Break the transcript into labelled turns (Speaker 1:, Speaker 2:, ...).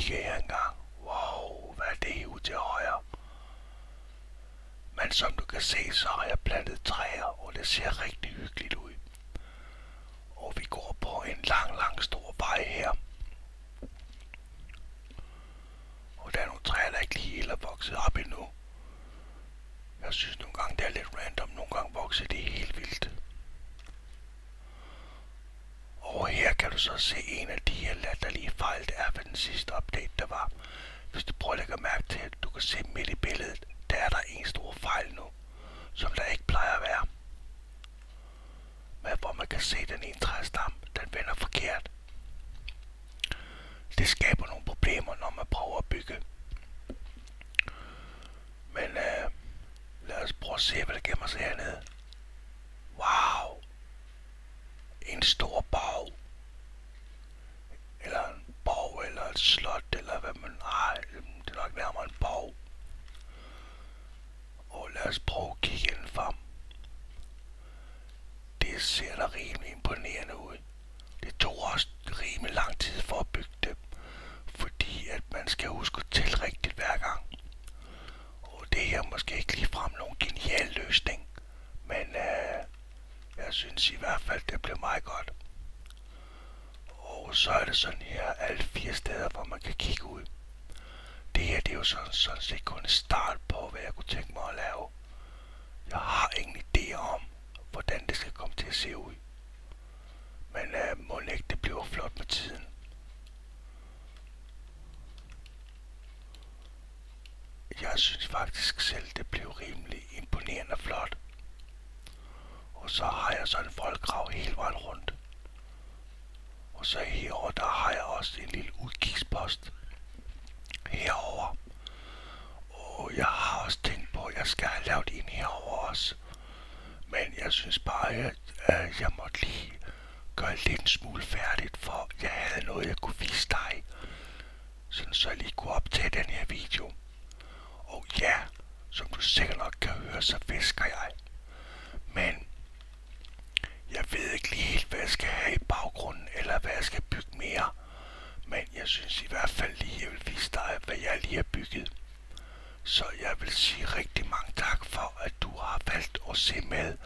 Speaker 1: kigger jeg engang. Wow, hvad er det ude til højre? Men som du kan se, så har jeg plantet træer, og det ser rigtig hyggeligt ud. Og vi går på en lang stor vej her. Og der er nogle træer, der ikke lige helt er vokset op endnu. Jeg synes nogle gange det er lidt random, nogle gange vokser det helt vildt. Og her kan du så se en af de her latterlige fejl, der er ved den sidste update, der var. Hvis du prøver at lægge mærke til, at du kan se midt i billedet, der er der en stor fejl nu, som der ikke plejer at være. Men hvor man kan se den ene træstamme, den vender forkert. Det skaber nogle problemer, når man prøver at bygge. Men lad os prøve at se, hvad der gemmer sig hernede. Wow! En stor borg. Eller en borg, eller et slot, eller hvad man... Nej, det er nok nærmere en borg. Og lad os prøve at kigge indenfor. Det ser da rimelig imponerende ud. Det tog også rimelig lang tid for at bygge det. Fordi at man skal huske at tælle rigtigt hver gang. Og det her måske ikke ligefrem nogen genial løsning. Men jeg synes i hvert fald, det blev meget godt. Og så er det sådan her alle 4 steder, hvor man kan kigge ud. Det her det er jo sådan set kun en start på, hvad jeg kunne tænke mig at lave. Jeg har ingen idé om, hvordan det skal komme til at se ud. Men må ikke det bliver flot med tiden. Jeg synes faktisk selv, det blev rimelig imponerende flot. Og så har jeg sådan en voldgrav hele vejen rundt. Og så herover der har jeg også en lille udkigspost. Herover. Og jeg har også tænkt på, at jeg skal have lavet en herover også. Men jeg synes bare, at jeg måtte lige gøre lidt en smule færdigt, for jeg havde noget, jeg kunne vise dig. Sådan så jeg lige kunne optage den her video. Og ja, som du sikkert nok kan høre, så visker jeg. Men jeg ved ikke lige helt, hvad jeg skal have i baggrunden, eller hvad jeg skal bygge mere. Men jeg synes i hvert fald lige, jeg vil vise dig, hvad jeg lige har bygget. Så jeg vil sige rigtig mange tak for, at du har valgt at se med.